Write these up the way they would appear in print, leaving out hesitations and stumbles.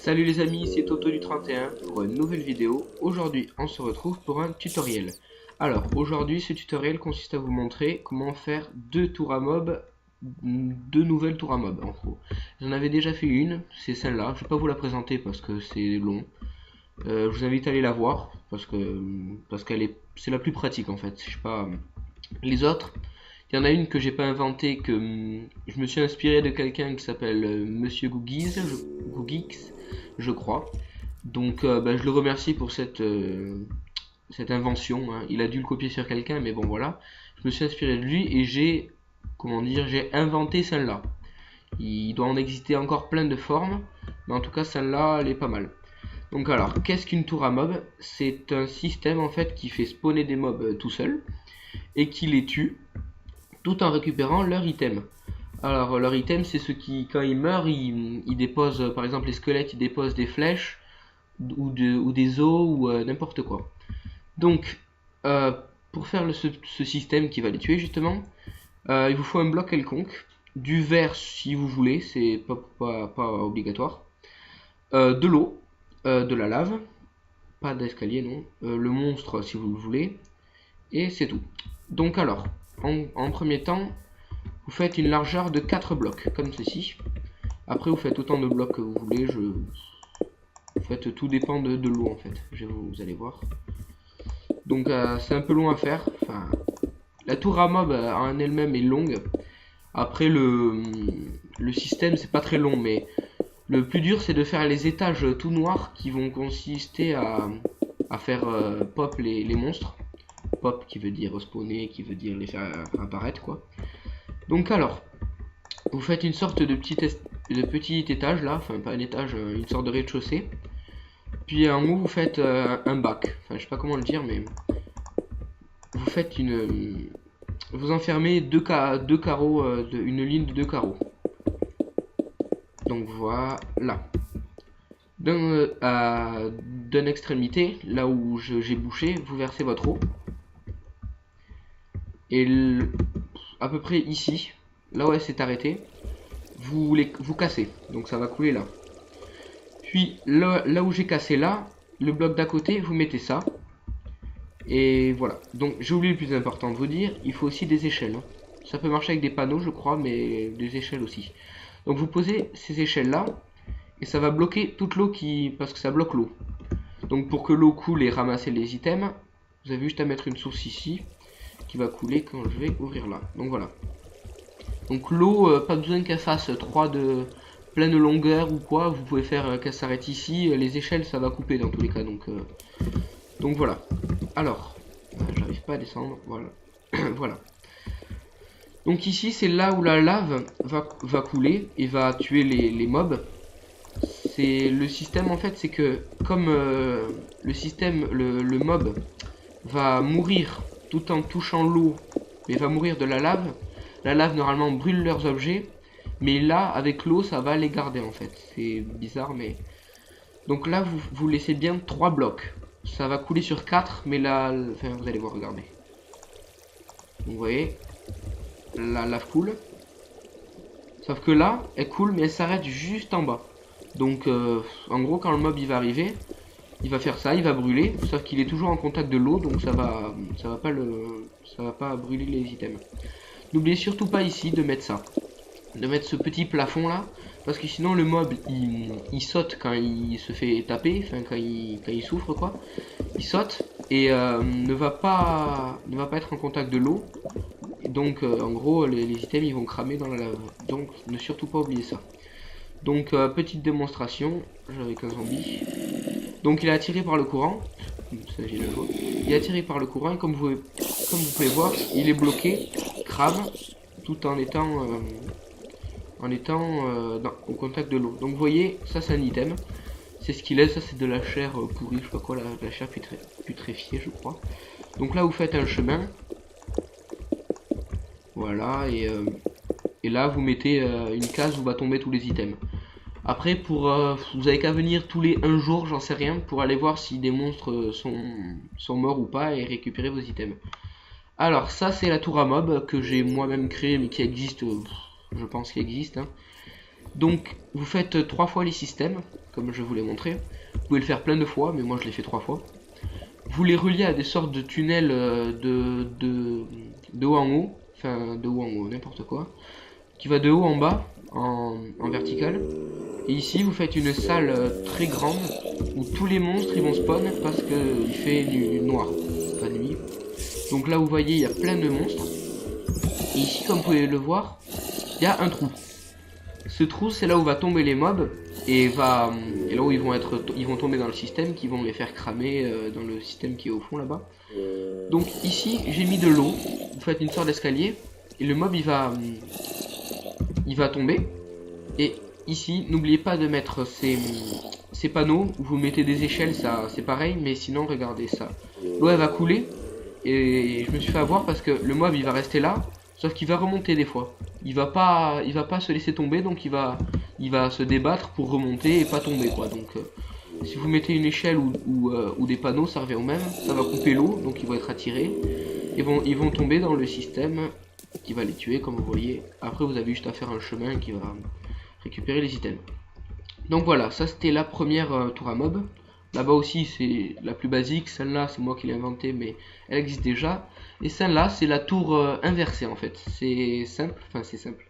Salut les amis, c'est Toto du 31 pour une nouvelle vidéo. Aujourd'hui, on se retrouve pour un tutoriel. Alors, aujourd'hui, ce tutoriel consiste à vous montrer comment faire deux tours à mob, deux nouvelles tours à mob en gros. J'en avais déjà fait une, c'est celle-là. Je vais pas vous la présenter parce que c'est long. Je vous invite à aller la voir parce qu'elle c'est la plus pratique en fait. Je sais pas, les autres. Il y en a une que j'ai pas inventée, que je me suis inspiré de quelqu'un qui s'appelle Monsieur Googix, je crois. Donc je le remercie pour cette invention, hein. Il a dû le copier sur quelqu'un, mais bon voilà. Je me suis inspiré de lui et j'ai inventé celle-là. Il doit en exister encore plein de formes, mais en tout cas celle-là, elle est pas mal. Donc alors, qu'est-ce qu'une tour à mob? C'est un système en fait qui fait spawner des mobs tout seul et qui les tue tout en récupérant leur item. Alors leur item, c'est ceux qui, quand ils meurent, ils déposent, par exemple les squelettes, ils déposent des flèches ou des os ou n'importe quoi. Donc euh, pour faire ce système qui va les tuer justement, il vous faut un bloc quelconque, du verre si vous voulez, c'est pas obligatoire, de l'eau, de la lave, pas d'escalier non, le monstre si vous le voulez, et c'est tout. Donc alors, en premier temps, vous faites une largeur de 4 blocs, comme ceci. Après, vous faites autant de blocs que vous voulez. En fait, tout dépend de l'eau, en fait. Vous allez voir. Donc, c'est un peu long à faire. Enfin, la tour à mob en elle-même est longue. Après, le système, c'est pas très long, mais le plus dur, c'est de faire les étages tout noirs qui vont consister à faire pop les monstres. Pop qui veut dire spawner, qui veut dire les faire apparaître, quoi. Donc alors, vous faites une sorte de petit étage là, enfin pas un étage, une sorte de rez-de-chaussée. Puis en haut vous faites un bac, enfin je sais pas comment le dire, mais vous faites vous enfermez deux carreaux, une ligne de deux carreaux. Donc voilà. D'une extrémité, là où j'ai bouché, vous versez votre eau. Et à peu près ici, là où elle s'est arrêtée, vous cassez, donc ça va couler là. Puis là où j'ai cassé là, le bloc d'à côté, vous mettez ça. Et voilà. Donc j'ai oublié le plus important de vous dire, il faut aussi des échelles, hein. Ça peut marcher avec des panneaux je crois, mais des échelles aussi. Donc vous posez ces échelles là, et ça va bloquer toute l'eau parce que ça bloque l'eau. Donc pour que l'eau coule et ramasser les items, vous avez juste à mettre une source ici, qui va couler quand je vais ouvrir là. Donc voilà. Donc l'eau, pas besoin qu'elle fasse 3 de pleine longueur ou quoi, vous pouvez faire qu'elle s'arrête ici, les échelles ça va couper dans tous les cas, donc voilà. Alors, j'arrive pas à descendre, voilà. Voilà. Donc ici c'est là où la lave va couler et va tuer les mobs. C'est le système en fait, c'est que comme le mob va mourir tout en touchant l'eau, mais va mourir de la lave normalement brûle leurs objets, mais là avec l'eau ça va les garder en fait. C'est bizarre mais... Donc là vous laissez bien 3 blocs. Ça va couler sur 4, mais là, enfin, vous allez voir, regardez. Vous voyez, la lave coule. Sauf que là, elle coule, mais elle s'arrête juste en bas. Donc en gros quand le mob il va arriver, il va faire ça, il va brûler, sauf qu'il est toujours en contact de l'eau, donc ça va pas brûler les items. N'oubliez surtout pas ici de mettre ça, de mettre ce petit plafond là, parce que sinon le mob il saute quand il se fait taper, enfin quand il souffre quoi, il saute et ne va pas être en contact de l'eau, donc en gros les items ils vont cramer dans la lave, donc ne surtout pas oublier ça. Donc petite démonstration avec un zombie. Donc il est attiré par le courant. Il est attiré par le courant et comme vous pouvez voir, il est bloqué, crame, tout en étant au contact de l'eau. Donc vous voyez, ça c'est un item. C'est ce qu'il est, ça c'est de la chair pourrie, je sais pas quoi, la chair putréfiée je crois. Donc là vous faites un chemin. Voilà, et là vous mettez une case où va tomber tous les items. Après vous avez qu'à venir tous les 1 jour, j'en sais rien, pour aller voir si des monstres sont morts ou pas et récupérer vos items. Alors ça c'est la tour à mob que j'ai moi-même créée mais qui existe, je pense qu'il existe, hein. Donc vous faites 3 fois les systèmes, comme je vous l'ai montré. Vous pouvez le faire plein de fois, mais moi je l'ai fait 3 fois. Vous les reliez à des sortes de tunnels de haut en haut, enfin de haut en haut, n'importe quoi, qui va de haut en bas, en vertical. Et ici vous faites une salle très grande, où tous les monstres ils vont spawn parce qu'il fait noir, pas nuit. Donc là vous voyez il y a plein de monstres. Et ici comme vous pouvez le voir, il y a un trou. Ce trou c'est là où va tomber les mobs et là où ils vont tomber dans le système qui vont les faire cramer dans le système qui est au fond là-bas. Donc ici j'ai mis de l'eau, vous faites une sorte d'escalier et le mob il va tomber. Et ici n'oubliez pas de mettre ces panneaux où vous mettez des échelles, ça c'est pareil, mais sinon regardez ça. L'eau elle va couler et je me suis fait avoir parce que le mob il va rester là. Sauf qu'il va remonter des fois. Il va pas se laisser tomber, donc il va se débattre pour remonter et pas tomber quoi. Donc si vous mettez une échelle ou des panneaux, ça revient au même. Ça va couper l'eau, donc ils vont être attirés. Et ils vont tomber dans le système qui va les tuer, comme vous voyez. Après vous avez juste à faire un chemin qui va récupérer les items. Donc voilà, ça c'était la première tour à mob. Là-bas aussi c'est la plus basique, celle-là c'est moi qui l'ai inventée mais elle existe déjà. Et celle-là c'est la tour inversée en fait. C'est simple, enfin c'est simple.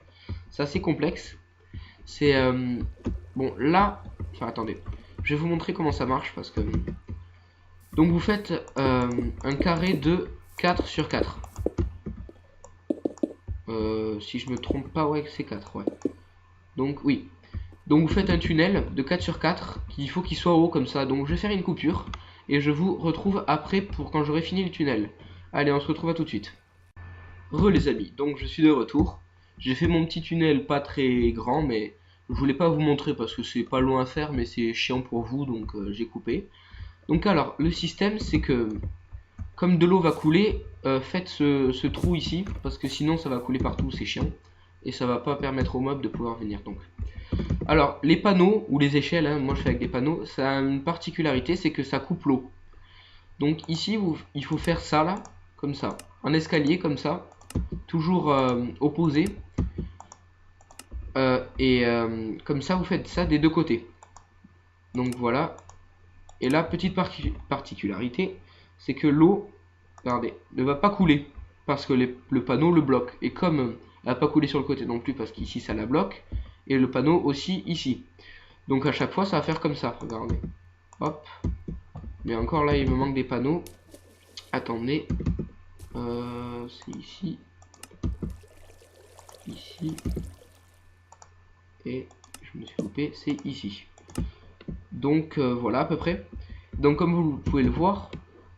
C'est assez complexe. C'est bon là, enfin attendez, je vais vous montrer comment ça marche parce que... Donc vous faites un carré de 4 sur 4. Si je me trompe pas, ouais c'est 4, ouais. Donc oui. Donc vous faites un tunnel de 4 sur 4, il faut qu'il soit haut comme ça. Donc je vais faire une coupure et je vous retrouve après pour quand j'aurai fini le tunnel. Allez, on se retrouve à tout de suite. Les amis, donc je suis de retour. J'ai fait mon petit tunnel pas très grand, mais je voulais pas vous montrer parce que c'est pas loin à faire, mais c'est chiant pour vous, donc j'ai coupé. Donc alors, le système c'est que comme de l'eau va couler, faites ce trou ici, parce que sinon ça va couler partout, c'est chiant. Et ça va pas permettre aux mobs de pouvoir venir donc. Alors, les panneaux ou les échelles, hein, moi je fais avec des panneaux, ça a une particularité, c'est que ça coupe l'eau. Donc ici, il faut faire ça là, comme ça, un escalier comme ça, toujours opposé. Comme ça, vous faites ça des deux côtés. Donc voilà. Et la petite particularité, c'est que l'eau, regardez, ne va pas couler, parce que le panneau le bloque. Et comme elle va pas couler sur le côté non plus, parce qu'ici ça la bloque, et le panneau aussi ici. Donc à chaque fois ça va faire comme ça, regardez. Hop. Mais encore là il me manque des panneaux. Attendez. C'est ici. Ici. Et je me suis loupé, c'est ici. Donc voilà à peu près. Donc comme vous pouvez le voir,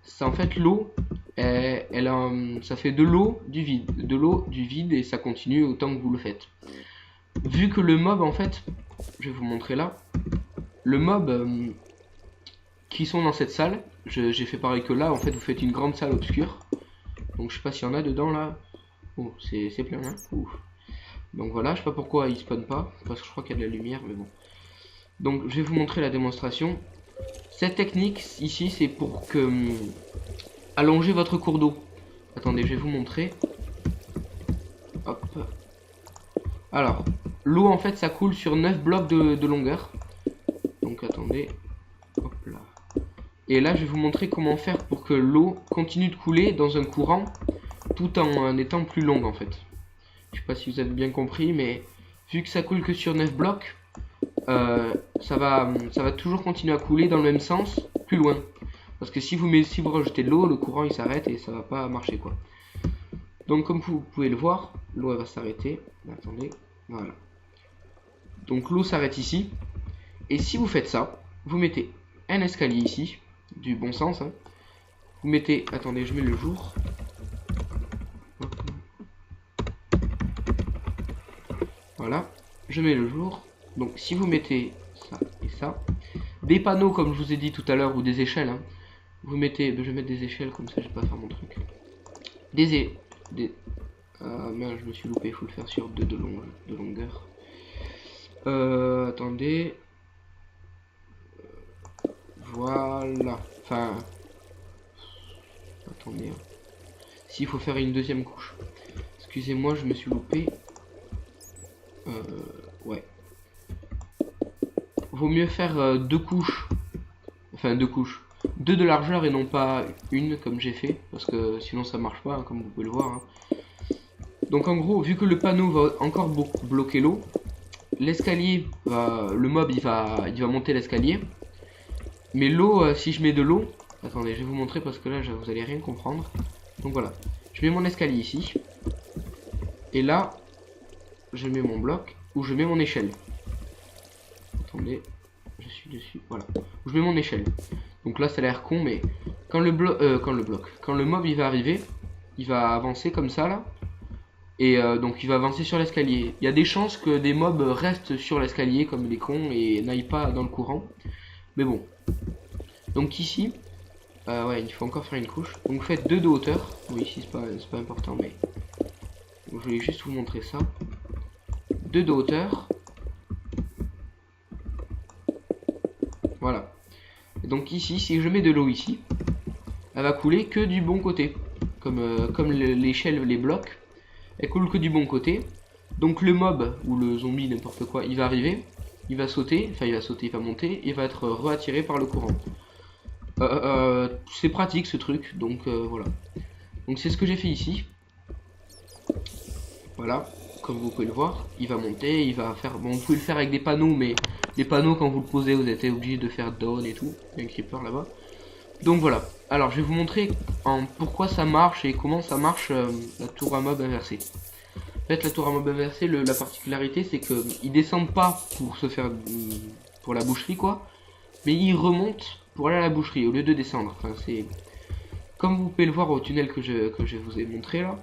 c'est en fait l'eau. Ça fait de l'eau du vide et ça continue autant que vous le faites. Vu que le mob en fait, je vais vous montrer là, le mob qui sont dans cette salle, j'ai fait pareil que là, en fait vous faites une grande salle obscure. Donc je sais pas s'il y en a dedans là. Oh c'est plein hein. Ouf. Donc voilà, je sais pas pourquoi ils spawnent pas, parce que je crois qu'il y a de la lumière, mais bon. Donc je vais vous montrer la démonstration. Cette technique ici c'est pour que allonger votre cours d'eau. Attendez, je vais vous montrer. Hop. Alors, l'eau en fait ça coule sur 9 blocs de longueur. Donc attendez. Hop là. Et là je vais vous montrer comment faire pour que l'eau continue de couler dans un courant tout en étant plus longue en fait. Je sais pas si vous avez bien compris, mais vu que ça coule que sur 9 blocs, ça va toujours continuer à couler dans le même sens, plus loin. Parce que si vous rajoutez de l'eau, le courant il s'arrête et ça va pas marcher quoi. Donc comme vous pouvez le voir, l'eau elle va s'arrêter. Attendez, voilà. Donc l'eau s'arrête ici. Et si vous faites ça, vous mettez un escalier ici, du bon sens. Hein. Vous mettez, attendez, je mets le jour. Voilà, je mets le jour. Donc si vous mettez ça et ça, des panneaux comme je vous ai dit tout à l'heure ou des échelles, hein, vous mettez, je vais mettre des échelles comme ça, je vais pas faire mon truc. Merde, je me suis loupé, il faut le faire sur 2 de longueur. Attendez. Voilà. Enfin. Attendez. Hein. S'il faut faire une deuxième couche. Excusez-moi, je me suis loupé. Ouais. vaut mieux faire deux couches. Enfin, deux couches. Deux de largeur et non pas une comme j'ai fait. Parce que sinon ça marche pas, hein, comme vous pouvez le voir. Hein. Donc en gros, vu que le panneau va encore bloquer l'eau, l'escalier, le mob il va monter l'escalier. Mais l'eau, si je mets de l'eau, attendez, je vais vous montrer parce que là vous allez rien comprendre. Donc voilà, je mets mon escalier ici. Et là, je mets mon bloc ou je mets mon échelle. Attendez, je suis dessus, voilà. Où je mets mon échelle. Donc là ça a l'air con, mais quand le mob il va arriver, il va avancer comme ça là. Et donc il va avancer sur l'escalier. Il y a des chances que des mobs restent sur l'escalier comme des cons et n'aillent pas dans le courant. Mais bon. Donc ici, ouais, il faut encore faire une couche. Donc vous faites 2 de hauteur. Oui, ici c'est pas important, mais donc, je voulais juste vous montrer ça. 2 de hauteur. Voilà. Et donc ici, si je mets de l'eau ici, elle va couler que du bon côté. Comme l'échelle les blocs. Elle coule que du bon côté. Donc le mob ou le zombie, n'importe quoi, il va arriver, il va sauter, enfin il va monter, et va être reattiré par le courant. C'est pratique ce truc, donc voilà. Donc c'est ce que j'ai fait ici. Voilà, comme vous pouvez le voir, il va monter, il va faire... Bon, vous pouvez le faire avec des panneaux, mais les panneaux quand vous le posez, vous êtes obligé de faire down et tout. Il y a un creeper là-bas. Donc voilà. Alors je vais vous montrer pourquoi ça marche et comment ça marche la tour à mob inversée. En fait, la tour à mob inversée, la particularité c'est que ils descendent pas pour se faire pour la boucherie quoi, mais ils remontent pour aller à la boucherie au lieu de descendre. Enfin, c'est comme vous pouvez le voir au tunnel que je vous ai montré là.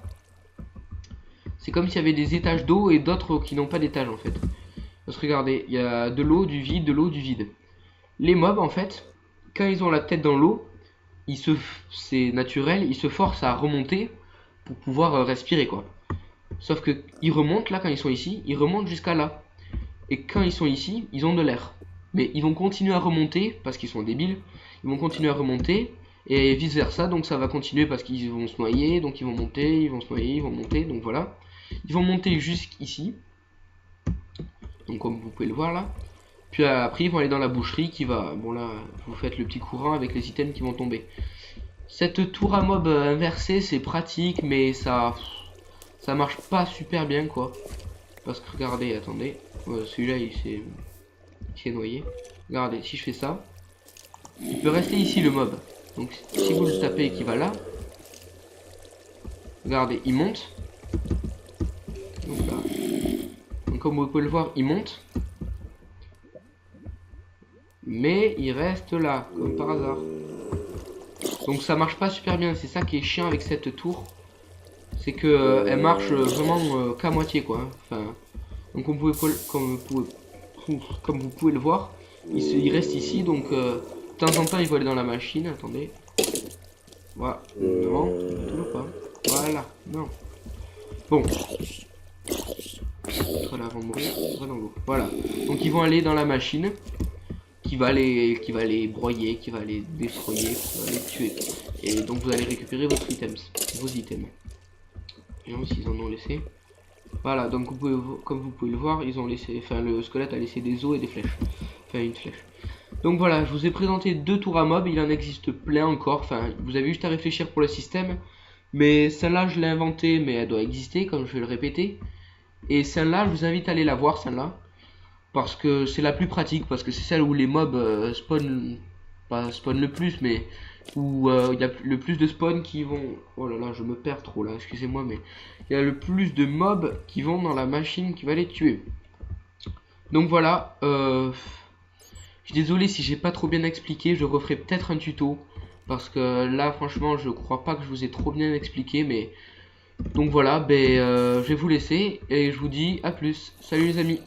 C'est comme s'il y avait des étages d'eau et d'autres qui n'ont pas d'étage en fait. Parce que regardez, il y a de l'eau, du vide, de l'eau, du vide. Les mobs en fait, quand ils ont la tête dans l'eau, c'est naturel, ils se forcent à remonter pour pouvoir respirer quoi. Sauf que ils remontent là quand ils sont ici, ils remontent jusqu'à là. Et quand ils sont ici, ils ont de l'air. Mais ils vont continuer à remonter parce qu'ils sont débiles. Ils vont continuer à remonter et vice versa. Donc ça va continuer parce qu'ils vont se noyer. Donc ils vont monter, ils vont se noyer, ils vont monter. Donc voilà. Ils vont monter jusqu'ici. Donc comme vous pouvez le voir là. Puis après ils vont aller dans la boucherie qui va... Bon là, vous faites le petit courant avec les items qui vont tomber. Cette tour à mob inversée c'est pratique mais ça marche pas super bien quoi. Parce que regardez, attendez. Celui-là il s'est noyé. Regardez, si je fais ça, il peut rester ici le mob. Donc si vous le tapez et qu'il va là. Regardez, il monte. Donc là. Donc comme vous pouvez le voir, il monte. Mais il reste là, comme par hasard. Donc ça marche pas super bien, c'est ça qui est chiant avec cette tour. C'est que elle marche vraiment qu'à moitié quoi. Enfin, donc comme vous pouvez le voir, il reste ici, donc de temps en temps il va aller dans la machine, attendez. Voilà, non, toujours pas. Voilà, non. Bon. Voilà, avant de mourir, voilà. Donc ils vont aller dans la machine. Qui va les broyer, qui va les destroyer, qui va les tuer. Et donc vous allez récupérer vos items. Et aussi ils en ont laissé. Voilà, donc comme vous pouvez le voir, ils ont laissé, enfin le squelette a laissé des os et des flèches. Enfin une flèche. Donc voilà, je vous ai présenté 2 tours à mob, il en existe plein encore. Enfin, vous avez juste à réfléchir pour le système. Mais celle-là je l'ai inventée, mais elle doit exister, comme je vais le répéter. Et celle-là, je vous invite à aller la voir, celle-là. Parce que c'est la plus pratique, parce que c'est celle où les mobs spawnent, pas spawn le plus, mais où il y a le plus de spawns qui vont... Oh là là, je me perds trop là, excusez-moi, mais il y a le plus de mobs qui vont dans la machine qui va les tuer. Donc voilà, je suis désolé si j'ai pas trop bien expliqué, je referai peut-être un tuto, parce que là franchement je crois pas que je vous ai trop bien expliqué, mais... Donc voilà, je vais vous laisser, et je vous dis à plus, salut les amis.